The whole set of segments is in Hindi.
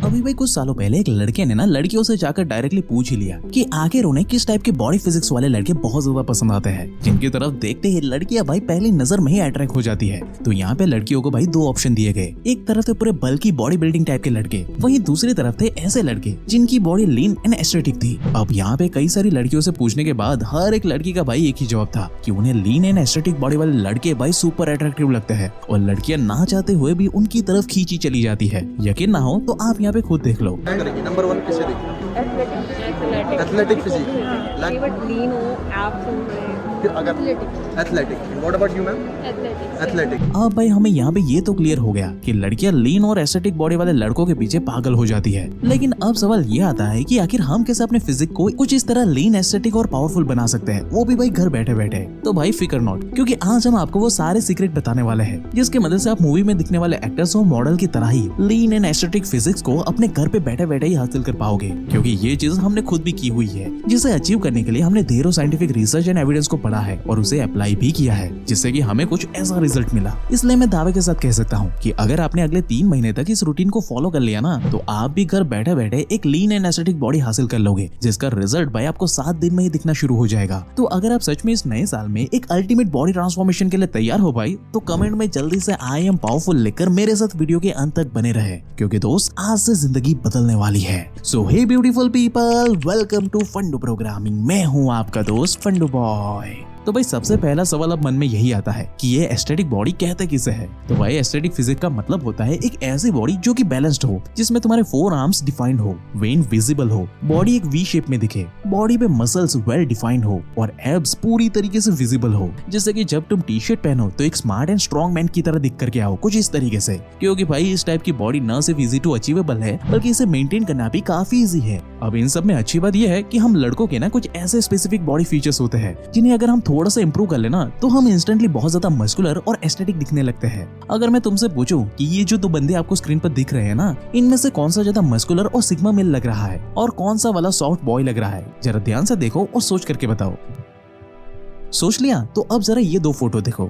अभी भाई कुछ सालों पहले एक लड़के ने ना लड़कियों से जाकर डायरेक्टली पूछ ही लिया कि आखिर उन्हें किस टाइप के बॉडी फिजिक्स वाले लड़के बहुत ज्यादा पसंद आते हैं, जिनकी तरफ देखते ही लड़कियां भाई पहली नजर में ही अट्रैक्ट हो जाती है। तो यहाँ पे लड़कियों को भाई दो ऑप्शन दिए गए, एक तरफ थे पूरे बल्कि बॉडी बिल्डिंग टाइप के लड़के, वहीं दूसरी तरफ थे ऐसे लड़के जिनकी बॉडी लीन एंड एस्थेटिक थी। अब यहाँ पे कई सारी लड़कियों से पूछने के बाद हर एक लड़की का भाई एक ही जवाब था कि उन्हें लीन एंड एस्थेटिक बॉडी वाले लड़के भाई सुपर अट्रैक्टिव लगते हैं और लड़कियां ना चाहते हुए भी उनकी तरफ खींची चली जाती है। यकीन ना हो तो आप यहाँ पे खुद देख लो। नंबर 1 किसे देखना? एथलेटिक फिजिक, लीन हो, एब्स हो रहे, अगर athletic. What about you ma'am? Athletic. अब भाई हमें यहाँ पे ये तो क्लियर हो गया कि लड़कियां लीन और एस्थेटिक बॉडी वाले लड़कों के पीछे पागल हो जाती है, लेकिन अब सवाल ये आता है कि आखिर हम कैसे अपने फिजिक को कुछ इस तरह लीन, एस्थेटिक और पावरफुल बना सकते हैं, वो भी भाई घर बैठे बैठे। तो भाई फिकर नॉट, क्योंकि आज हम आपको वो सारे सीक्रेट बताने वाले हैं जिसकी मदद से आप मूवी में दिखने वाले एक्टर्स और मॉडल की तरह ही लीन एंड एस्थेटिक फिजिक्स को अपने घर पे बैठे बैठे ही हासिल कर पाओगे। क्योंकि ये चीज हमने खुद भी की हुई है, जिसे अचीव करने के लिए हमने ढेरों साइंटिफिक रिसर्च एंड एविडेंस को पढ़ा है और उसे अप्लाई भी किया है, जिससे कि हमें कुछ ऐसा रिजल्ट मिला। इसलिए मैं दावे के साथ कह सकता हूँ कि अगर आपने अगले 3 महीने तक इस रूटीन को फॉलो कर लिया ना, तो आप भी घर बैठे बैठे एक लीन एंड एस्थेटिक बॉडी हासिल कर लोगे, जिसका रिजल्ट भाई आपको 7 दिन में ही दिखना शुरू हो जाएगा। तो अगर आप सच में इस नए साल में एक अल्टीमेट बॉडी ट्रांसफॉर्मेशन के लिए तैयार हो भाई, तो कमेंट में जल्दी से आई एम पावरफुल लिखकर मेरे साथ वीडियो के अंत तक बने रहे, क्योंकि दोस्त आज से जिंदगी बदलने वाली है। So hey beautiful people, welcome to Fundoo programming. मैं हूँ आपका दोस्त फंडू बॉय। तो भाई सबसे पहला सवाल अब मन में यही आता है कि ये एस्थेटिक बॉडी कहते किसे है। तो भाई एस्थेटिक फिजिक का मतलब होता है एक ऐसी बॉडी जो कि बैलेंस्ड हो, जिसमें तुम्हारे 4 आर्म्स डिफाइंड हो, वेन विजिबल हो, बॉडी एक वी शेप में दिखे, बॉडी पे मसल्स वेल डिफाइंड हो और एब्स पूरी तरीके से विजिबल हो, जिससे कि जब तुम टी शर्ट पहनो तो एक स्मार्ट एंड स्ट्रॉन्ग मैन की तरह दिख करके आओ, कुछ इस तरीके से। क्योंकि भाई इस टाइप की बॉडी न सिर्फ इजी टू अचीवेबल है, बल्कि इसे मेंटेन करना भी काफी इजी है। अब इन सब में अच्छी बात यह है कि हम लड़कों के ना कुछ ऐसे स्पेसिफिक बॉडी फीचर्स होते हैं जिन्हें अगर हम थोड़ा सा इंप्रूव कर लेना तो हम इंस्टेंटली बहुत ज्यादा मस्कुलर और एस्थेटिक दिखने लगते हैं। अगर मैं तुमसे पूछूं कि ये जो 2 बंदे आपको स्क्रीन पर दिख रहे हैं ना, इनमें से कौन सा ज्यादा मस्कुलर और सिग्मा मेल लग रहा है और कौन सा वाला सॉफ्ट बॉय लग रहा है, जरा ध्यान से देखो और सोच करके बताओ। सोच लिया? तो अब जरा ये 2 फोटो देखो।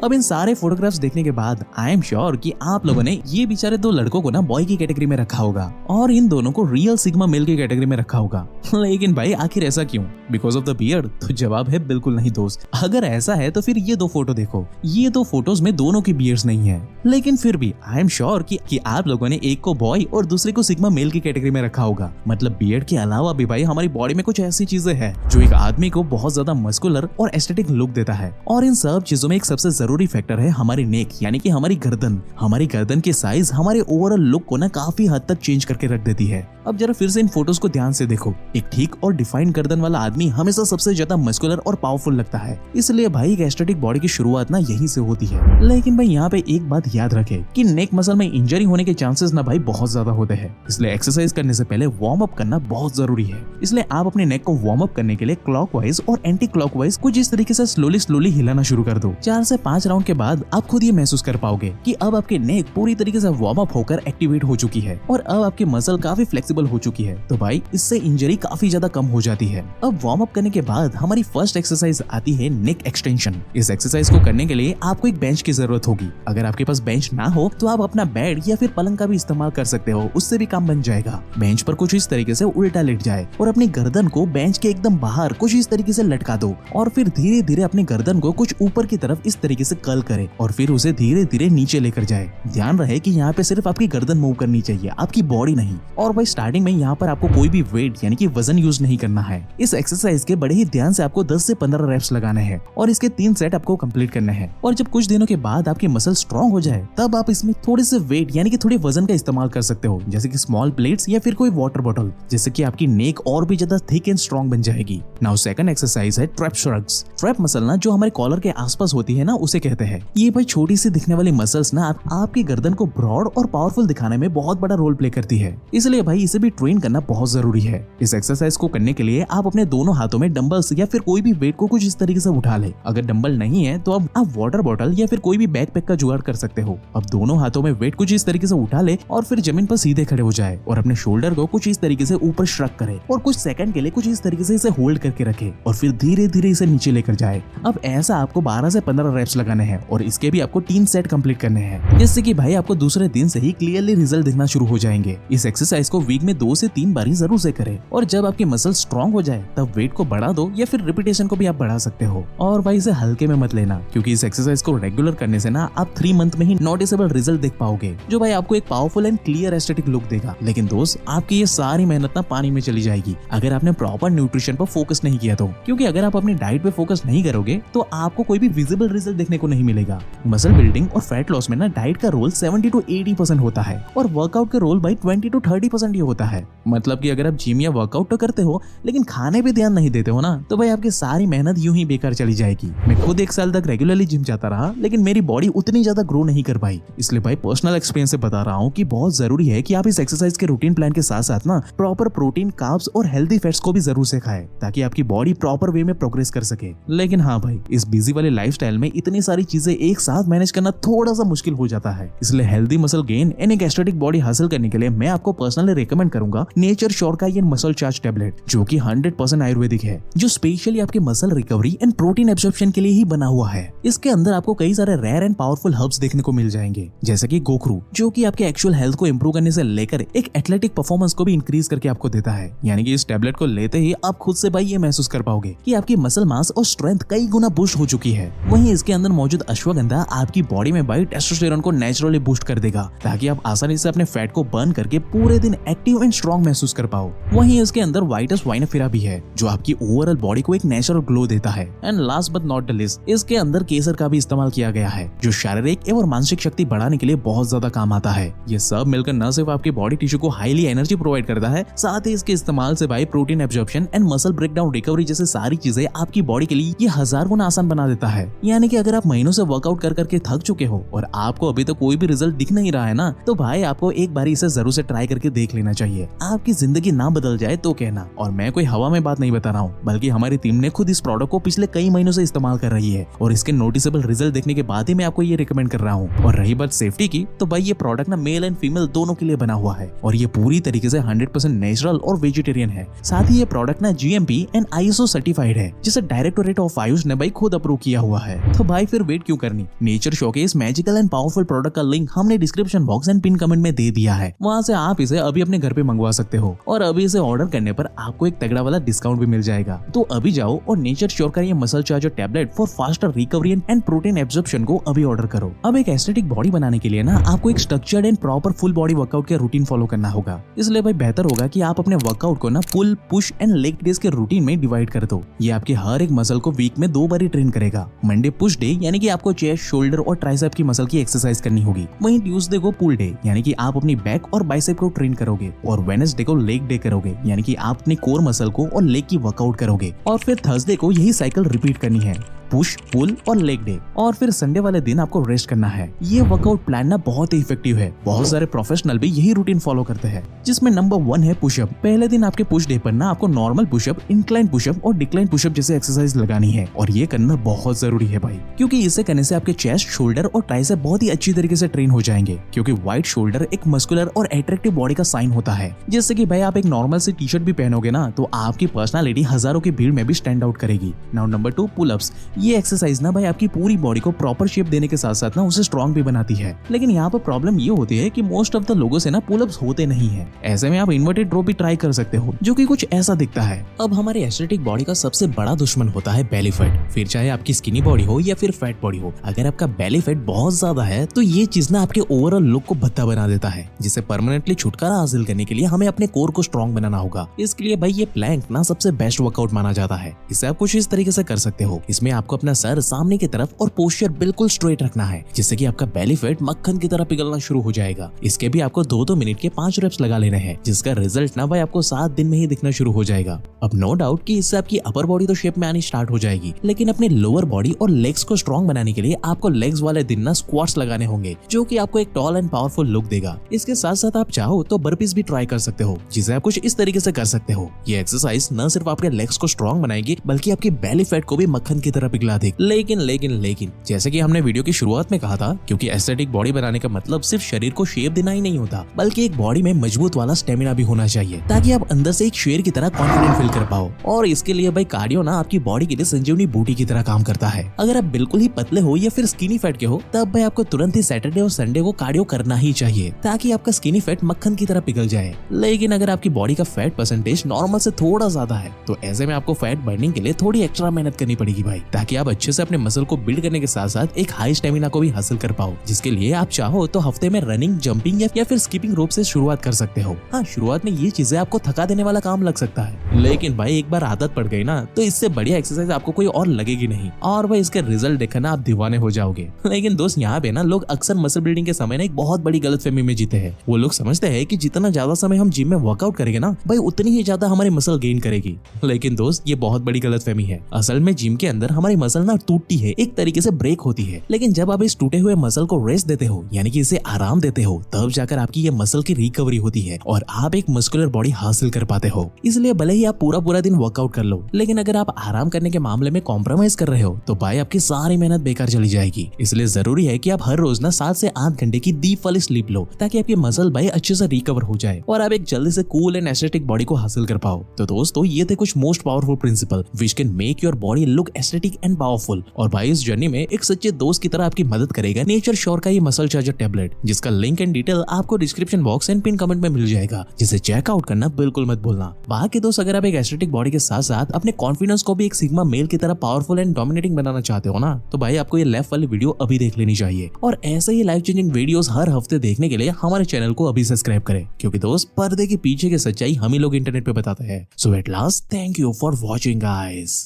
अब इन सारे फोटोग्राफ्स देखने के बाद आई एम श्योर कि आप लोगों ने ये बेचारे 2 लड़कों को ना बॉय की कैटेगरी में रखा होगा और इन दोनों को रियल सिग्मा मेल की कैटेगरी में रखा होगा। लेकिन भाई आखिर ऐसा क्यों? Because of the beard? तो जवाब है बिल्कुल नहीं दोस्त। अगर ऐसा है तो फिर ये 2 फोटो देखो, ये 2 फोटोज में दोनों की बियर्ड्स नहीं है, लेकिन फिर भी आई एम श्योर कि आप लोगों ने एक को बॉय और दूसरे को सिग्मा मेल की कैटेगरी में रखा होगा। मतलब बियर्ड के अलावा भी भाई हमारी बॉडी में कुछ ऐसी चीजें हैं जो एक आदमी को बहुत ज्यादा मस्कुलर और एस्थेटिक लुक देता है, और इन सब चीजों में एक सबसे जरूरी फैक्टर है हमारी नेक, यानी कि हमारी गर्दन। हमारी गर्दन की साइज हमारे ओवरऑल लुक को ना काफी हद तक चेंज करके रख देती है। अब जरा फिर से इन फोटोज को ध्यान से देखो। एक ठीक और डिफाइंड गर्दन वाला आदमी हमेशा सबसे ज्यादा मस्कुलर और पावरफुल लगता है, इसलिए भाई एक एस्थेटिक बॉडी की शुरुआत ना यहीं से होती है। लेकिन भाई यहाँ पे एक बात याद रखे कि नेक मसल में इंजरी होने के चांसेस ना भाई बहुत ज्यादा होते हैं, इसलिए एक्सरसाइज करने से पहले वार्म अप करना बहुत जरूरी है। इसलिए आप अपने नेक को वार्म अप करने के लिए क्लॉकवाइज और एंटी क्लॉकवाइज कुछ इस तरीके से स्लोली हिलाना शुरू कर दो। 4 से 5 राउंड के बाद आप खुद ये महसूस कर पाओगे कि अब आपके नेक पूरी तरीके से वार्म अप होकर एक्टिवेट हो चुकी है और अब आपकी मसल काफी फ्लेक्सिबल हो चुकी है। तो भाई इससे इंजरी काफी ज्यादा कम हो जाती है। अब वार्म अप करने के बाद हमारी फर्स्ट एक्सरसाइज आती है नेक एक्सटेंशन। इस एक्सरसाइज को करने के लिए आपको एक बेंच की जरूरत होगी। अगर आपके पास बेंच ना हो तो आप अपना बेड या फिर पलंग का भी इस्तेमाल कर सकते हो, उससे भी काम बन जाएगा। बेंच पर कुछ इस तरीके से उल्टा लेट जाए और अपनी गर्दन को बेंच के एकदम बाहर कुछ इस तरीके से लटका दो और फिर धीरे धीरे अपनी गर्दन को कुछ ऊपर की तरफ इस तरीके से कर्ल करे और फिर उसे धीरे धीरे नीचे लेकर जाए। ध्यान रहे कि यहाँ पे सिर्फ आपकी गर्दन मूव करनी चाहिए, आपकी बॉडी नहीं। और भाई स्टार्टिंग में यहाँ पर आपको कोई भी वेट यानी कि वजन यूज नहीं करना है। इस एक्सरसाइज के बड़े ही ध्यान से आपको 10 से 15 रेप्स लगाने हैं और इसके 3 सेट आपको कंप्लीट करने हैं। और जब कुछ दिनों के बाद आपकी मसल स्ट्रॉन्ग हो जाए तब आप इसमें थोड़े से वेट यानी कि थोड़े वजन का इस्तेमाल कर सकते हो, जैसे कि स्मॉल प्लेट्स या फिर कोई वाटर बॉटल, जिससे कि आपकी नेक और भी ज्यादा थिक एंड स्ट्रॉन्ग बन जाएगी। नाउ सेकंड एक्सरसाइज है ट्रैप श्रग्स। ट्रैप मसल ना जो हमारे कॉलर के आसपास होती है ना, उसे कहते हैं। ये भाई छोटी सी दिखने वाली मसल्स ना आपकी गर्दन को ब्रॉड और पावरफुल दिखाने में बहुत बड़ा रोल प्ले करती है, इसलिए भाई इसे इसे भी ट्रेन करना बहुत जरूरी है। इस एक्सरसाइज को करने के लिए आप अपने दोनों हाथों में डंबल्स या फिर कोई भी वेट को कुछ इस तरीके से उठा ले। अगर डंबल नहीं है तो अब आप वाटर बॉटल या फिर कोई भी बैकपैक का जुगाड़ कर सकते हो। अब दोनों हाथों में वेट कुछ इस तरीके से उठा ले और फिर जमीन पर सीधे खड़े हो जाए और अपने शोल्डर को कुछ इस तरीके से ऊपर श्रक करे और कुछ सेकंड के लिए कुछ इस तरीके से इसे होल्ड करके रखे और फिर धीरे धीरे इसे नीचे लेकर जाए। अब ऐसा आपको 12 से 15 रेप्स लगाने हैं और इसके भी आपको 3 सेट कंप्लीट करने हैं, जिससे कि भाई आपको दूसरे दिन से ही क्लियरली रिजल्ट दिखना शुरू हो जाएंगे। इस एक्सरसाइज को वीक में 2 से 3 बार ही जरूर से करें और जब आपकी मसल स्ट्रांग हो जाए तब वेट को बढ़ा दो या फिर रिपीटेशन को भी आप बढ़ा सकते हो। और भाई इसे हल्के में मत लेना, क्योंकि इस एक्सरसाइज को रेगुलर करने से ना आप 3 मंथ में ही नोटिसेबल रिजल्ट देख पाओगे, जो भाई आपको एक powerful and clear aesthetic look देगा। लेकिन दोस्त, आपकी ये सारी मेहनत ना पानी में चली जाएगी अगर आपने प्रॉपर न्यूट्रिशन पर फोकस नहीं किया तो, क्योंकि अगर आप अपनी डाइट पे फोकस नहीं करोगे तो आपको कोई भी विजिबल रिजल्ट देखने को नहीं मिलेगा। मसल बिल्डिंग और फैट लॉस में ना डाइट का रोल 70 to 80% होता है और वर्कआउट का रोल भाई 20 to 30% ही होता है। मतलब कि अगर आप जिम या वर्कआउट तो करते हो लेकिन खाने पे ध्यान नहीं देते हो ना, तो भाई आपकी सारी मेहनत यूं ही बेकार चली जाएगी। मैं खुद 1 साल तक रेगुलरली जिम जाता रहा लेकिन मेरी बॉडी उतनी ज्यादा ग्रो नहीं कर पाई। इसलिए भाई पर्सनल एक्सपीरियंस से बता रहा हूँ कि बहुत जरूरी है कि आप इस एक्सरसाइज के रूटीन प्लान के साथ साथ ना प्रॉपर प्रोटीन, कार्ब्स और हेल्दी फैट्स को भी जरूर से खाएं, ताकि आपकी बॉडी प्रॉपर वे में प्रोग्रेस कर सके। लेकिन हाँ भाई, इस बिजी वाले लाइफस्टाइल में इतनी सारी चीजें एक साथ मैनेज करना थोड़ा सा मुश्किल हो जाता है। इसलिए हेल्दी मसल गेन एंड एक एस्थेटिक बॉडी हासिल करने के लिए मैं आपको पर्सनली रिकमेंड करूंगा नेचर श्योर का ये मसल चार्ज टैबलेट, जो कि 100% आयुर्वेदिक है, जो स्पेशली आपके muscle recovery and protein absorption के लिए ही बना हुआ है। इसके अंदर आपको कई सारे रेयर एंड पावरफुल हर्ब्स देखने को मिल जाएंगे, जैसे कि गोखरू, जो कि आपके एक्चुअल हेल्थ को इंप्रूव करने से लेकर एक एथलेटिक परफॉर्मेंस को भी इंक्रीज करके आपको देता है। यानी कि इस टैबलेट को लेते ही आप खुद से भाई ये महसूस कर पाओगे कि आपकी मसल मास और स्ट्रेंथ कई गुना बूस्ट हो चुकी है। वहीं इसके अंदर मौजूद अश्वगंधा आपकी बॉडी में भाई टेस्टोस्टेरोन को नेचुरली बूस्ट कर देगा, ताकि आप आसानी से अपने फैट को बर्न करके पूरे दिन एक्टिव एंड स्ट्रॉन्ग महसूस कर पाओ। वहीं इसके अंदर वाइटस वाइनफेरा भी है, जो आपकी ओवरऑल बॉडी को एक नेचुरल ग्लो देता है। And last but not the least, इसके अंदर केसर का भी इस्तेमाल किया गया है, जो शारीरिक एवं मानसिक शक्ति बढ़ाने के लिए बहुत ज्यादा काम आता है। ये सब मिलकर न सिर्फ आपकी बॉडी टिश्यू को हाईली एनर्जी प्रोवाइड करता है, साथ ही इसके इस्तेमाल से भाई protein absorption and muscle breakdown recovery जैसे सारी चीजें आपकी बॉडी के लिए ये 1000 गुना आसान बना देता है। यानी कि अगर आप महीनों से वर्कआउट कर करके थक चुके हो और आपको अभी तक कोई भी रिजल्ट दिख नहीं रहा है ना, तो भाई आपको एक बार इसे जरूर से ट्राई करके देख लेना चाहिए। आपकी जिंदगी ना बदल जाए तो कहना। और मैं कोई हवा में बात नहीं बता रहा हूँ, बल्कि हमारी टीम ने खुद इस प्रोडक्ट को पिछले कई महीनों से इस्तेमाल कर रही है और इसके नोटिसेबल रिजल्ट देखने के बाद ही मैं आपको ये रिकमेंड कर रहा हूँ। और रही बात सेफ्टी की, तो भाई ये प्रोडक्ट ना मेल एंड फीमेल दोनों के लिए बना हुआ है और ये पूरी तरीके से 100% नेचुरल और वेजिटेरियन है। साथ ही ये प्रोडक्ट ना GMP एंड ISO सर्टिफाइड है, जिसे डायरेक्टोरेट ऑफ आयुष ने भाई खुद अप्रूव किया हुआ है। तो भाई फिर वेट क्यों करनी? नेचर शो के इस मैजिकल एंड पावरफुल प्रोडक्ट का लिंक हमने description box and pin comment में दे दिया है, वहाँ से आप इसे अभी अपने घर पे मंगवा सकते हो और अभी इसे ऑर्डर करने पर आपको एक तगड़ा वाला डिस्काउंट भी मिल जाएगा। तो अभी जाओ और नेचर श्योर का ये muscle charger tablet for faster recovery and protein absorption को अभी ऑर्डर करो। अब एक एस्थेटिक बॉडी बनाने के लिए ना आपको एक structured and proper full body workout के रूटीन फॉलो करना होगा। इसलिए भाई बेहतर होगा कि आप अपने वर्कआउट को ना पुल, पुश एंड लेग डेज के रूटीन में डिवाइड कर दो। ये आपके हर एक मसल को वीक में 2 बार ही ट्रेन करेगा। मंडे पुश डे, यानी कि आपको चेस्ट, शोल्डर और ट्राइसेप की मसल की एक्सरसाइज करनी होगी। वहीं ट्यूसडे को पुल डे, यानी कि आप अपनी बैक और बाइसेप को ट्रेन करोगे। और वेडनेसडे को लेग डे करोगे, यानी कि आप अपनी कोर मसल को और लेग की वर्कआउट करोगे। और फिर थर्सडे को यही साइकिल रिपीट करनी है, पुश, पुल और लेग डे। और फिर संडे वाले दिन आपको रेस्ट करना है। ये वर्कआउट प्लान ना बहुत ही इफेक्टिव है। बहुत सारे प्रोफेशनल भी यही रूटीन फॉलो करते हैं, जिसमें नंबर 1 है पुशअप। पहले दिन आपके पुश डे पर ना आपको नॉर्मल पुशअप, इंक्लाइन पुशअप और डिक्लाइन पुशअप जैसे एक्सरसाइज लगानी है और ये करना बहुत जरूरी है भाई, क्योंकि इसे करने से आपके चेस्ट, शोल्डर और ट्राइसेप बहुत ही अच्छी तरीके से ट्रेन हो जाएंगे। क्योंकि वाइड शोल्डर एक मस्कुलर और अट्रैक्टिव बॉडी का साइन होता है। जैसे कि भाई आप एक नॉर्मल सी टी शर्ट भी पहनोगे ना, तो आपकी पर्सनालिटी हजारों की भीड़ में भी स्टैंड आउट करेगी। Now number 2 pull ups. ये एक्सरसाइज ना भाई आपकी पूरी बॉडी को प्रॉपर शेप देने के साथ साथ ना उसे स्ट्रॉन्ग भी बनाती है। लेकिन यहाँ पर प्रॉब्लम ये होती है कि मोस्ट ऑफ द लोगों से ना पुल अप्स होते नहीं है। ऐसे में आप इन्वर्टेड ड्रॉप भी ट्राई कर सकते हो, जो कि कुछ ऐसा दिखता है। अब हमारे एस्थेटिक बॉडी का सबसे बड़ा दुश्मन होता है बेली फैट। फिर चाहे आपकी स्किनी बॉडी हो या फिर फैट बॉडी हो, अगर आपका बेली फैट बहुत ज्यादा है तो ये चीज ना आपके ओवरऑल लुक को भद्दा बना देता है, जिसे परमानेंटली छुटकारा हासिल करने के लिए हमें अपने कोर को स्ट्रॉन्ग बनाना होगा। इसके लिए भाई ये प्लैंक ना सबसे बेस्ट वर्कआउट माना जाता है। इसे आप कुछ इस तरीके से कर सकते हो। इसमें आप आपको अपना सर सामने की तरफ और पोस्चर बिल्कुल स्ट्रेट रखना है, जिससे कि आपका बेली फैट मक्खन की तरह पिघलना शुरू हो जाएगा। इसके भी आपको 2-2 मिनट के 5 रेप्स लगा लेने हैं, जिसका रिजल्ट ना भाई आपको 7 दिन में ही दिखना शुरू हो जाएगा। अब नो डाउट कि इससे आपकी अपर बॉडी तो शेप में आनी स्टार्ट हो जाएगी, लेकिन अपने लोअर बॉडी और लेग्स को स्ट्रॉन्ग बनाने के लिए आपको लेग्स वाले दिन ना स्क्वाट्स लगाने होंगे, जो कि आपको एक टॉल एंड पावरफुल लुक देगा। इसके साथ साथ आप चाहो तो बर्पीज भी ट्राई कर सकते हो, जिसे आप कुछ इस तरीके से कर सकते हो। ये एक्सरसाइज न सिर्फ आपके लेग्स को स्ट्रॉन्ग बनाएगी, बल्कि आपकी बेली फैट को भी मक्खन की तरह पिघला देगी। लेकिन जैसे कि हमने वीडियो की शुरुआत में कहा था, क्योंकि एस्थेटिक बॉडी बनाने का मतलब सिर्फ शरीर को शेप देना ही नहीं होता, बल्कि एक बॉडी में मजबूत वाला स्टेमिना भी होना चाहिए, ताकि आप अंदर से एक शेर की तरह कॉन्फिडेंट फील कर पाओ। और इसके लिए भाई कार्डियो ना आपकी बॉडी के लिए संजीवनी बूटी की तरह काम करता है। अगर आप बिल्कुल ही पतले हो या फिर स्किनी फैट के हो, तब भाई आपको तुरंत ही सैटरडे और संडे को कार्डियो करना ही चाहिए, ताकि आपका स्किनी फैट मक्खन की तरह पिघल जाए। लेकिन अगर आपकी बॉडी का फैट परसेंटेज नॉर्मल से थोड़ा ज्यादा है, तो ऐसे में आपको फैट बर्निंग के लिए थोड़ी एक्स्ट्रा मेहनत करनी पड़ेगी भाई, ताकि आप अच्छे से अपने मसल को बिल्ड करने के साथ साथ एक हाई स्टेमिना को भी हासिल कर पाओ। जिसके लिए आप चाहो तो हफ्ते में रनिंग, जंपिंग या फिर स्कीपिंग रोप से शुरुआत कर सकते हो। हाँ, शुरुआत में ये चीजें आपको थका देने वाला काम लग सकता है, लेकिन भाई एक बार आदत पड़ गई ना, तो इससे बढ़िया एक्सरसाइज आपको कोई और लगेगी नहीं, और भाई इसके रिजल्ट देखना आप दीवाने हो जाओगे। लेकिन दोस्त, यहाँ पे ना लोग अक्सर मसल बिल्डिंग के समय ना एक बहुत बड़ी गलतफहमी में जीते हैं। वो लोग समझते हैं कि जितना ज्यादा समय हम जिम में वर्कआउट करेंगे ना भाई, उतनी ही ज्यादा हमारी मसल गेन करेगी। लेकिन दोस्त, ये बहुत बड़ी गलतफहमी है। असल में जिम के अंदर हमारी मसल ना टूटती है, एक तरीके से ब्रेक होती है। लेकिन जब आप इस टूटे हुए मसल को रेस्ट देते हो, यानी कि इसे आराम देते हो, तब जाकर आपकी ये मसल की रिकवरी होती है और आप एक मस्कुलर बॉडी हासिल कर पाते हो। इसलिए भले ही आप पूरा दिन वर्कआउट कर लो, लेकिन अगर आप आराम करने के मामले में कॉम्प्रोमाइज कर रहे हो, तो भाई आपकी सारी मेहनत बेकार चली जाएगी। इसलिए जरूरी है कि आप हर रोज ना 7 से 8 घंटे की डीप वाली स्लीप लो, ताकि आपकी मसल भाई अच्छे से रिकवर हो जाए और आप एक जल्दी से कूल एंड एस्थेटिक बॉडी को हासिल कर पाओ। तो दोस्तों, ये थे कुछ most powerful principle which can make your body look aesthetic and powerful. और भाई इस जर्नी में एक सच्चे दोस्त की तरह आपकी मदद करेगा नेचर श्योर का ये मसल चार्जर टैबलेट, जिसका लिंक एंड डिटेल आपको description box and pin comment में मिल जाएगा, जिसे चेकआउट करना बिल्कुल मत भूलना। बाकी दोस्त, अगर आप एक एस्थेटिक बॉडी के साथ साथ अपने कॉन्फिडेंस को भी एक सिग्मा मेल की तरह पावरफुल एंड डोमिनेटिंग बनाना चाहते हो ना, तो भाई आपको ये लेफ्ट वाली वीडियो अभी देख लेनी चाहिए। और ऐसे ही लाइफ चेंजिंग वीडियोस हर हफ्ते देखने के लिए हमारे चैनल को अभी सब्सक्राइब करें, क्योंकि दोस्त, पर्दे के पीछे की सच्चाई हम ही लोग इंटरनेट पे बताते हैं। So at last, thank you for watching guys.